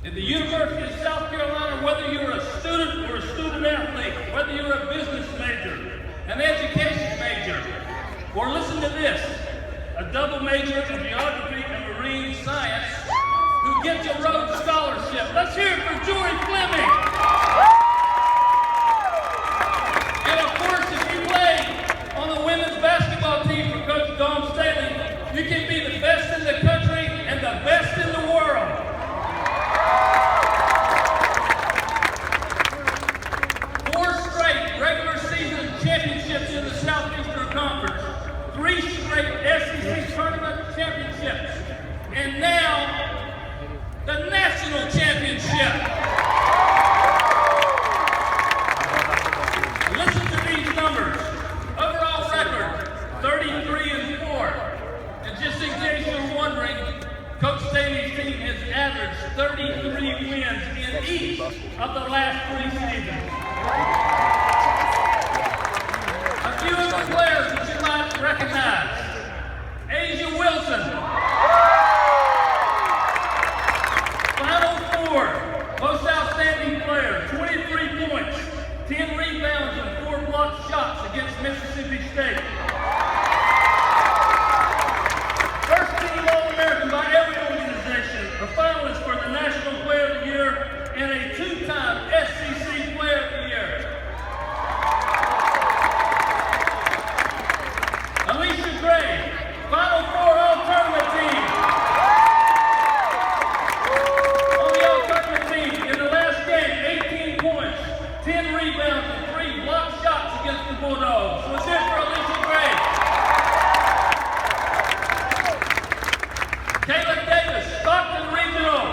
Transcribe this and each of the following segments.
In the University of South Carolina, whether you're a student or a student athlete, whether you're a business major, an education major, or listen to this, a double major in geography and marine science who gets a Rhodes Scholarship. Let's hear it for Jory Fleming. And of course, if you play on the women's basketball team for Coach Dawn Staley, you can be the best in the country and the best in the world. 4 straight regular season championships in the Southeastern Conference, 3 straight SEC tournament championships, and now the national championship. Listen to these numbers. Overall record, 33-4. And just in case you're wondering, Coach Staley's team has averaged 33 wins in each of the last 3 seasons. A few of the players that you might recognize. Asia Wilson. Final 4. Most outstanding player. 23 points, 10 rebounds, and 4 blocked shots against Mississippi State. First team All-American by every organization. A finalist for the National Player of the Year and a 2-time SEC Player of the Year. Alicia Gray, Final 4 All-Tournament team. On the All-Tournament team, in the last game, 18 points, 10 rebounds, and 3 blocked shots against the Bulldogs. Let's hear it for Alicia Gray. Kayla Davis, Stockton Regional.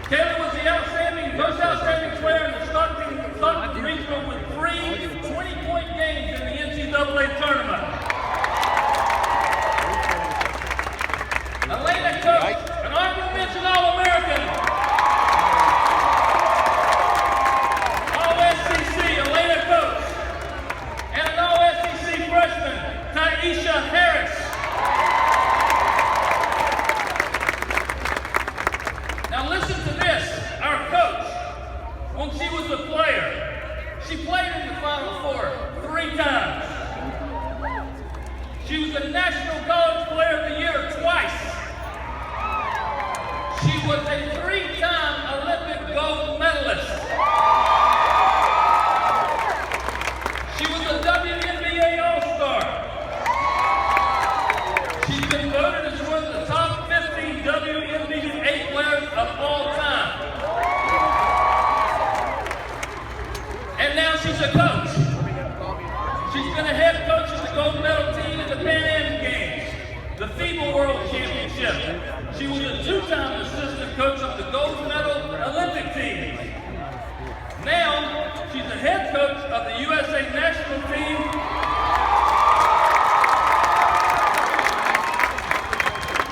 Kayla was the most outstanding player in the Stockton Regional with 3 20-point games in the NCAA tournament. Elena Coates, an honorable mention All-American. All-SEC, Elena Coates. And an All-SEC freshman, Taisha Harris. Now listen to this. Our coach, when she was a player, she played in the Final 4 3 times. She was the National College Player of the Year twice. She was a 3-time Olympic gold medalist. She was a WNBA All-Star. She's been voted as one of the top 15 WNBA players of all time. And now she's a coach. She's been a head coach of the gold medal team in the Pan Am Games, the FIBA World Championship. She was a 2-time assistant coach of the gold medal Olympic team. Now, she's the head coach of the USA national team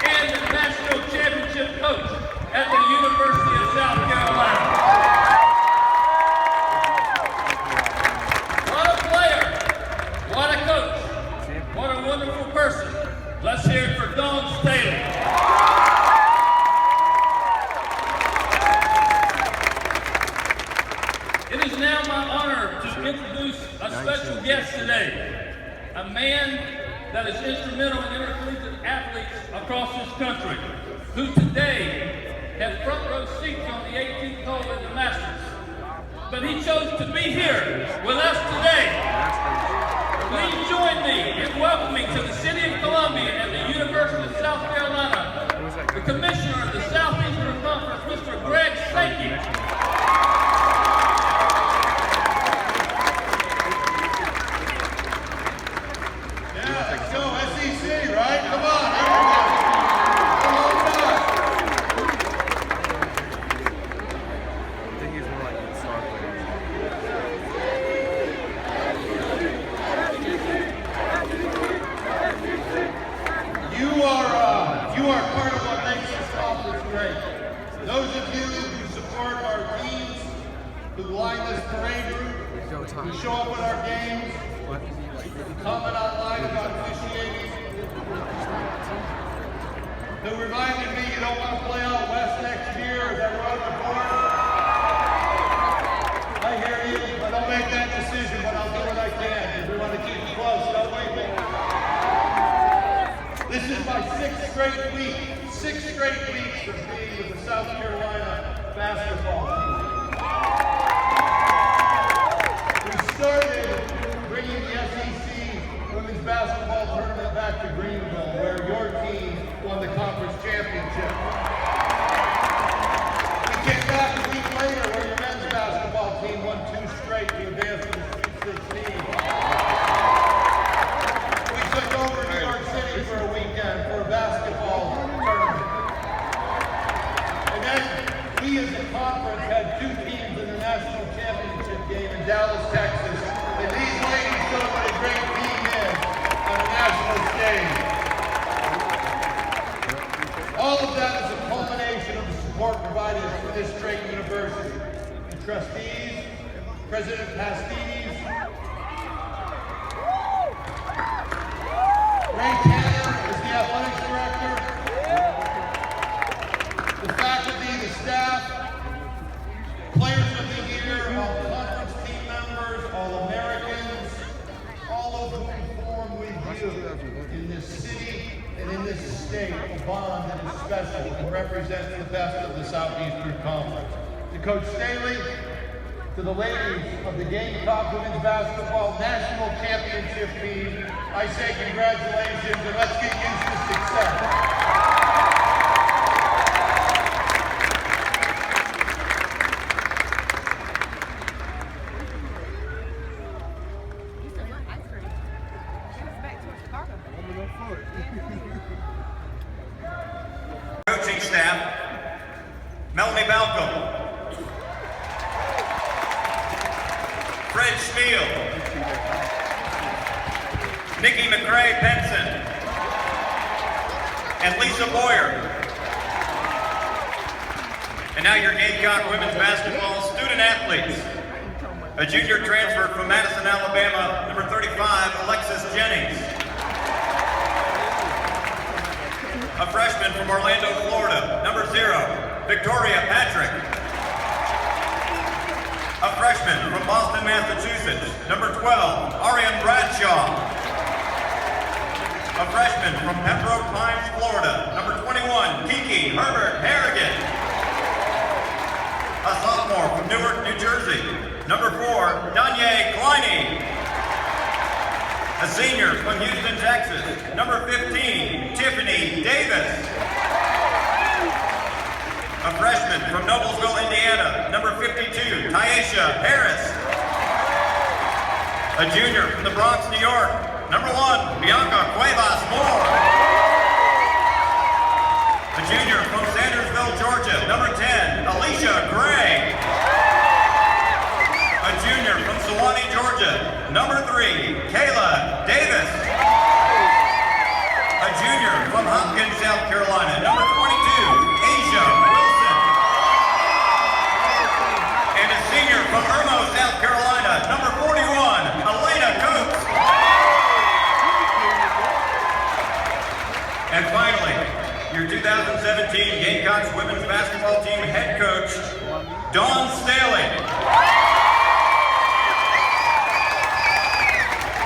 and the national championship coach at the University of South Carolina. What a player, what a coach, what a wonderful person. Let's hear it for Dawn Staley. It is now my honor to introduce a special guest today, a man that is instrumental in intercollegiate athletes across this country, who today has front row seats on the 18th hole in the Masters. But he chose to be here with us today. Please join me in welcoming to the City of Columbia and the University of South Carolina, the Commissioner of the Southeastern Conference, Mr. Greg Sankey. You are part of what makes this conference great. Those of you who support our teams, who line this parade route, who show up at our games, comment online about officiating. who reminded me you don't want to play out west next year as I rode the court. I hear you. I don't make that decision, but I'll do what I can because we want to keep it close, don't we? This is my sixth straight week of being with the South Carolina basketball team. We started bringing the SEC women's basketball tournament back to Greenville, where your team won the conference championship. We came back a week later, where your men's basketball team won 2 straight to advance to the Sweet 16. We took over New York City for a weekend for a basketball tournament. And then we as a conference had 2 teams in the national championship game in Dallas, Texas. And these ladies showed what a great team is on a national stage. All of that is a culmination of the support provided through this great university. The trustees, President Pastides, Ray Tanner is the athletics director, the faculty, the staff, players of the year, all conference team members, all Americans, all of whom form with you in this city and in this state, a bond that is special and represents the best of the Southeastern Conference. To Coach Staley, to the ladies of the Gamecock Women's Basketball National Championship team, I say congratulations and let's get used to success. Coaching staff, Melanie Balcom, Fred Spiel, Nikki McCrae Penson, and Lisa Boyer. And now your Gamecock women's basketball student athletes. A junior transfer from Madison, Alabama, number 35, Alexis Jennings. A freshman from Orlando, Florida, number 0, Victoria Patrick. A freshman from Boston, Massachusetts, number 12, Ariane Bradshaw. A freshman from Pembroke Pines, Florida, number 21, Kiki Herbert Harrigan. A sophomore from Newark, New Jersey, number 4, Danye Kleine. A senior from Houston, Texas, number 15, Tiffany Davis. A freshman from Noblesville, Indiana, number 52, Tyesha Harris. A junior from the Bronx, New York, number 1, Bianca Cuevas Moore. A junior from Sandersville, Georgia, number 10, Alicia Gray. A junior from Sewanee, Georgia, number 3, Kayla Davis. A junior from Hopkins, South Carolina, number 22, Asia Wilson. And a senior from Irmo, South Carolina, number 41, Elena Coates. And finally, your 2017 Gamecocks women's basketball team head coach, Dawn Staley.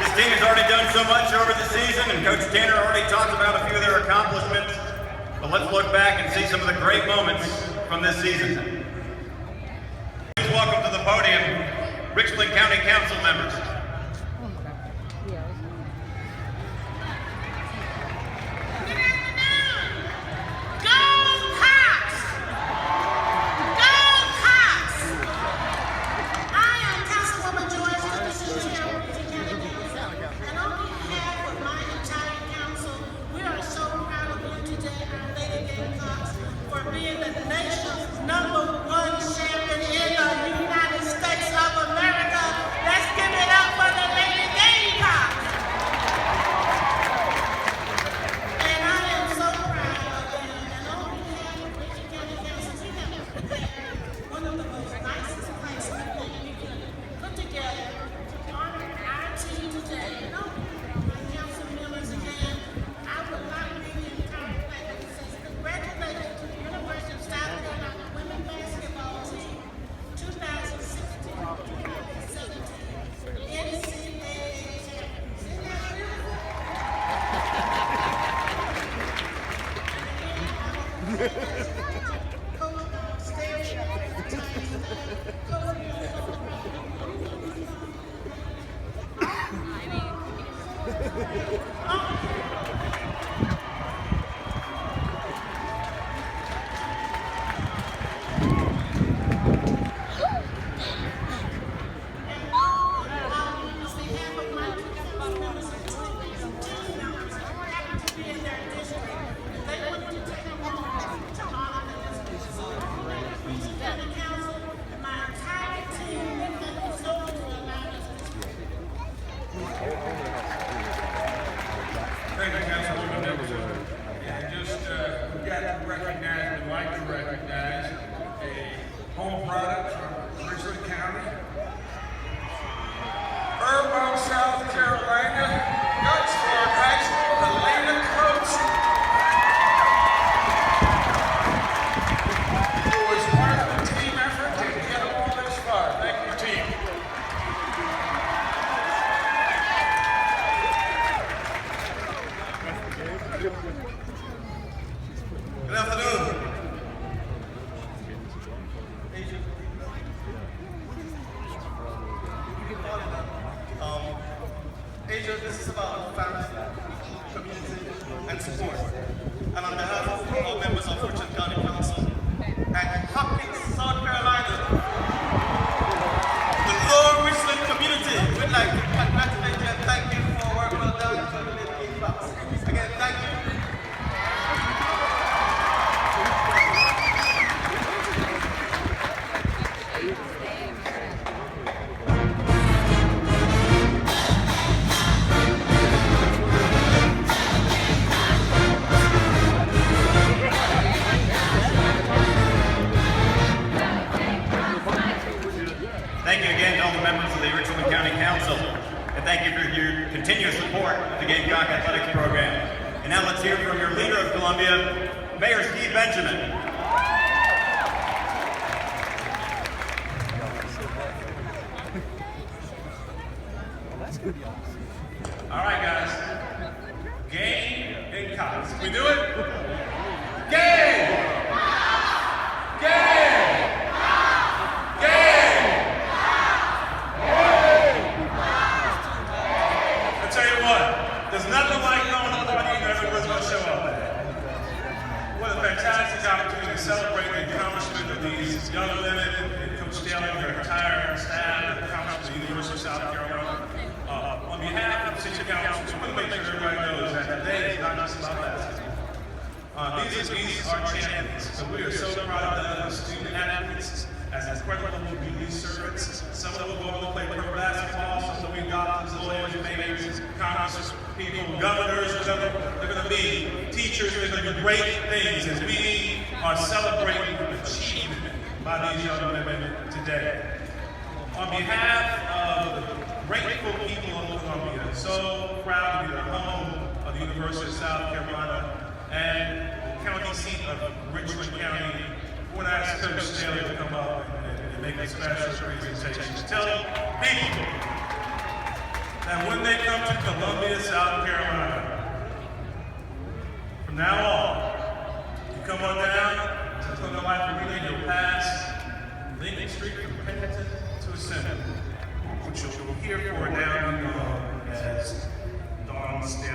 This team has already done so much over the season, and Coach Tanner already talked about a few of their accomplishments. But let's look back and see some of the great moments from this season. Please welcome to the podium, Richland County Council members. Being the nation's #1 champion in the United States of America. Let's give it up Thank you, Councilwoman Nicholson. And just, we'd like to recognize a home product from Richland County. Irmo, South Carolina, Gutsford High School, Elena Coates, who was part of the team effort to get all this far. Thank you, team. Good afternoon. Asia, this is about family, community, and support. And on behalf of all members of Richland County Council and Hopkins, South Carolina, the Lower Richland community, we'd like to congratulate you and thank you for work well done to the Game Bucks. Again, thank you. Thank you again to all the members of the Richland County Council, and thank you for your continuous support of the Gamecock Athletics program. And now let's hear from your leader of Columbia, Mayor Steve Benjamin. All right, guys. Game and cops. We do it? Game! Game! Game! I tell you what, there's nothing like knowing a party and everyone's going to show up there. What a fantastic opportunity to celebrate the accomplishment of these young women and Coach Staley and her entire staff and accomplishments of the University of South Carolina. On behalf of the City Council, we want to make sure everybody knows that today is not just about basketball. These are champions, so we are so proud of them as student athletes, as incredible community servants. Some of them go on to play pro basketball, some of them doctors, lawyers, mayors, Congress people, governors, whatever. They're going to be teachers, they're going to do great things as we are celebrating achievement by these young women today. On behalf of the grateful people of Columbia, so proud to be the home of the University of South Carolina and the county seat of Richland County, I want to ask Coach Staley to come up and make a special presentation. Tell people that when they come to Columbia, South Carolina, from now on, you come on down to the Colonial Life Arena, you'll pass Lincoln Street from Pennington to Assembly, which you'll hear for now known as Dawn Staley.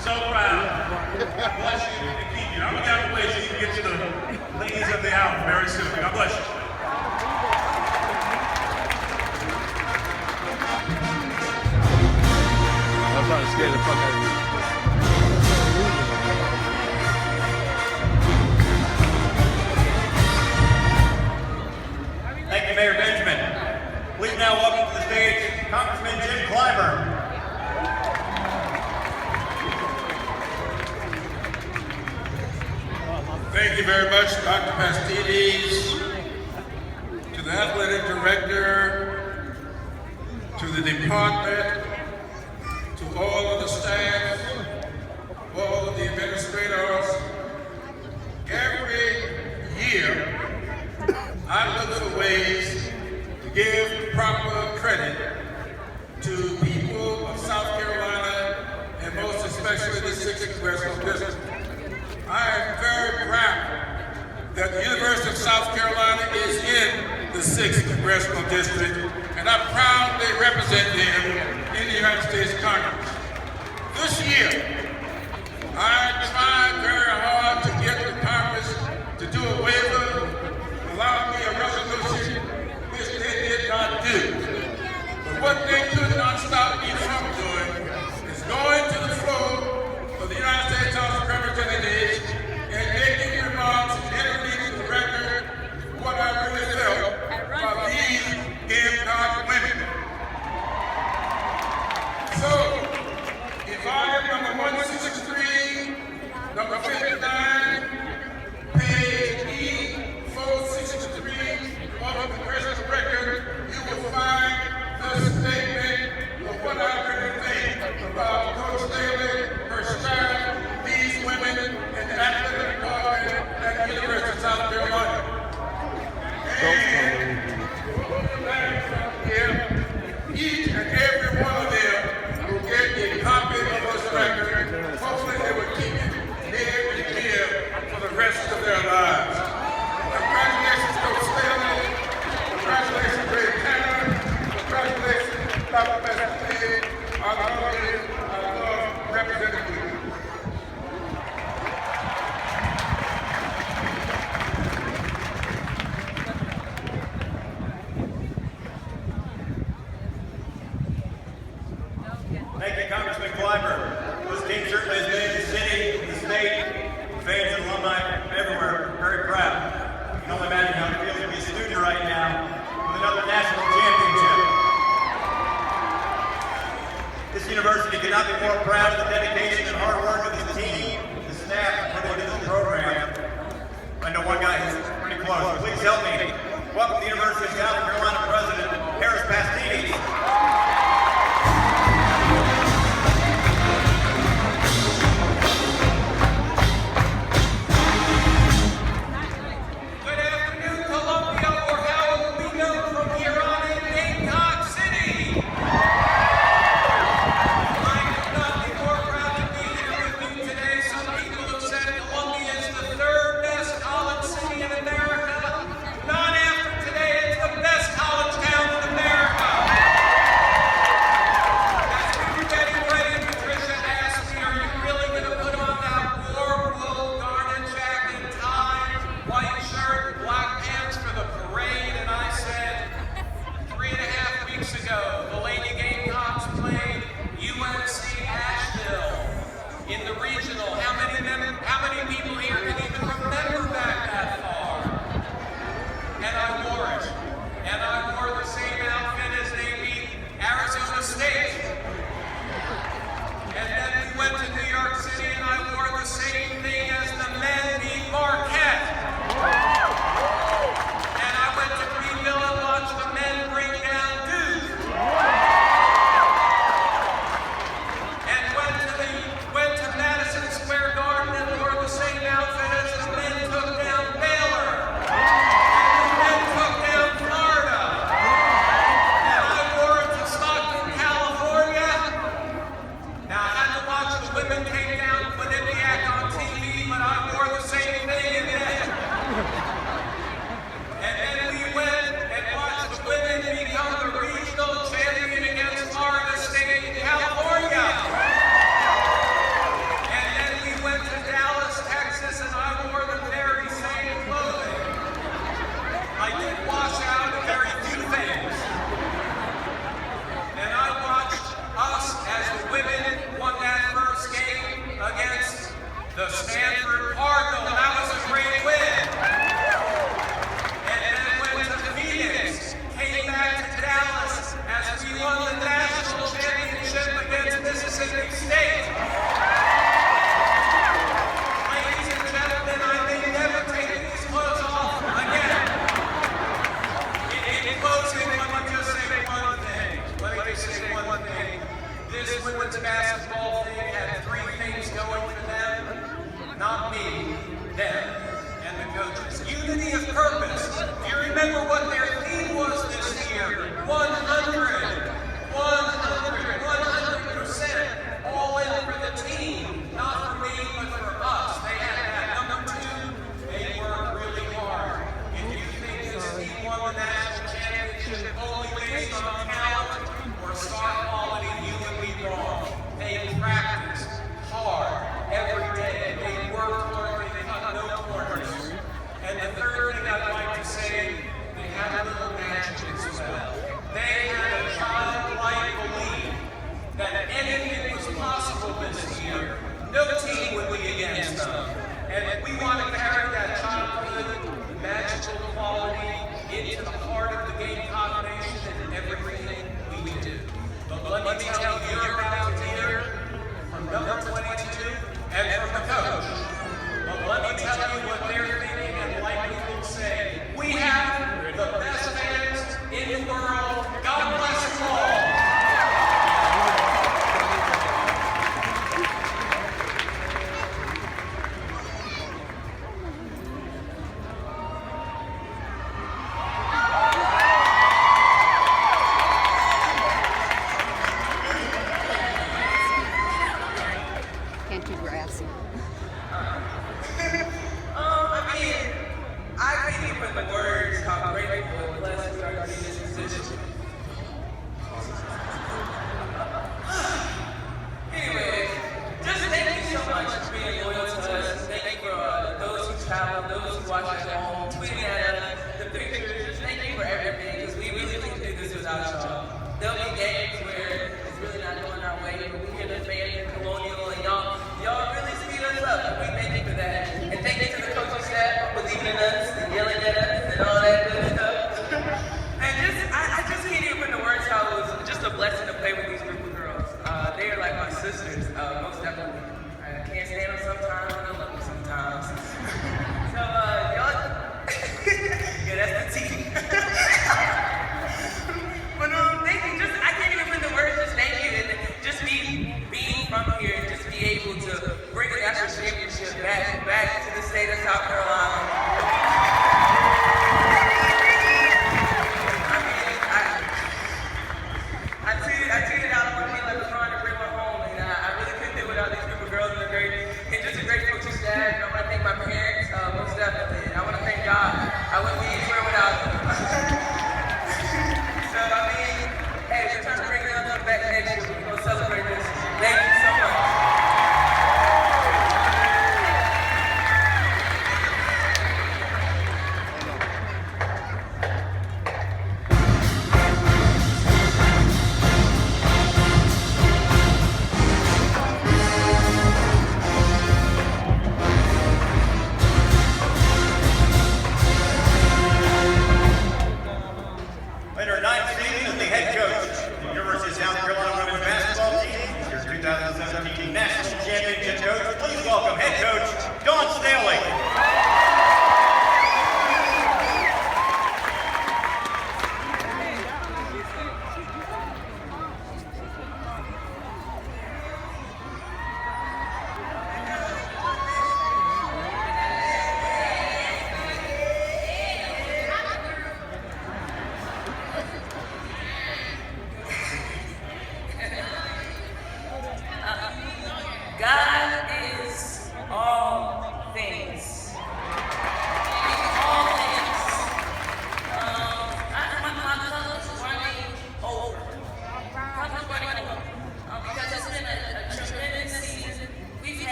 So proud. God bless you and keep you. I'm going to get away so you can get to the ladies of the hour very soon. God bless you. I'm trying to scare the fuck out of you. Thank you, Mayor Benjamin. Please now welcome to the stage Congressman Jim Clyburn. Thank you very much, Dr. Pastides, to the athletic director, to the department, to all of the staff, all of the administrators. Every year, I look for ways to give proper credit to people of South Carolina, and most especially the 6th Congressional District. I am very proud that the University of South Carolina is in the 6th Congressional District, and I proudly represent them in the United States Congress. This year, I tried very hard to get the Congress to do a waiver, allow me a resolution, which they did not do. But what they could not stop me from doing is going to the floor of the United States House of Representatives and making remarks and entering into the record what I really felt about these Gamecock women. So, if I am number 163, number 59, page E463 of the Congressional Record, you will find the statement of what I really think about Coach Staley, her staff, these women, and the athletic department at the University of South Carolina. And here, each and every one of them will get a copy of this record. Hopefully they will keep it near and dear for the rest of their lives. Congratulations, Coach Staley. Congratulations, Ray Tanner. Congratulations, Dr. Messi. I love you. I love representing you. Thank you, Congressman Clyburn. This team certainly has made the city, the state, fans and alumni everywhere very proud. You can only imagine how it feels to be a student right now with another national championship. This university could not be more proud of the dedication and hard work of this team, the staff put into this program. I know one guy who's pretty close. Please help me welcome the University of South Carolina President, Harris Pastini. Not after today, it's the best college town in America. this women's basketball thing had three things going for them. Not me, them, and the coaches. Unity of purpose. Do you remember what their theme was this year? 100%. All in for the team. Not for me, but for us. They had that. Number two, they worked really hard. If you think this team won the national championship only based on talent or star quality, you would be wrong. They practiced hard every day. They worked hard. They cut no corners. And the third thing I'd like to say, they had a little magic as well. They had a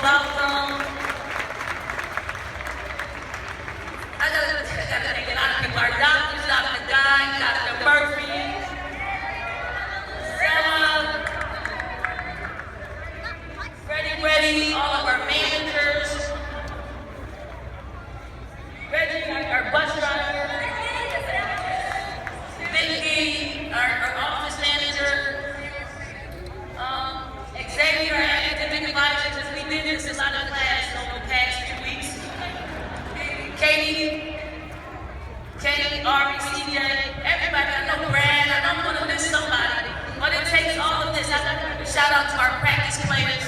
welcome. I gotta thank a lot of people. Our doctors, Dr. Guy, Dr. Murphy, Sarah, Freddie, all of our managers, Reggie, our bus driver, Vicky, our office manager, Xavier, our academic advisor, because we did this a lot of class over the past few weeks. Katie, Ari, CJ, everybody, I know Brad, I don't want to miss somebody, but it takes all of this. I got to shout out to our practice players.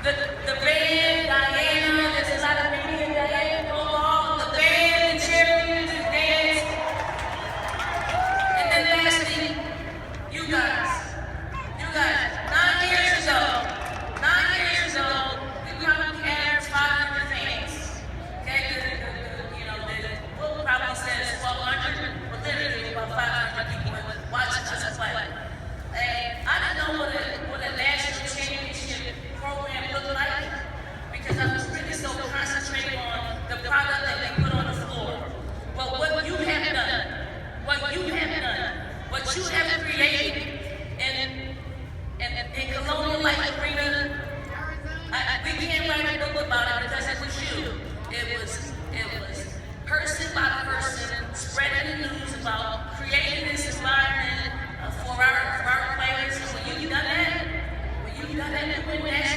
The band, Diana, there's a lot of me and Diana, all the band, the cheerleaders, the dance. And then lastly, you guys, 9 years ago, we probably averaged 500 fans. Okay, we'll probably says 1,200, but literally about 500 people watching us play. And I didn't know what a national championship program looked like because I was really so concentrated on the product that they put on the floor. But what you have done, what you have created, and in Colonial Life Arena, we can't write a book about it because it was you. It was person by person spreading the news about creating this environment for our players. So when you done that, you win national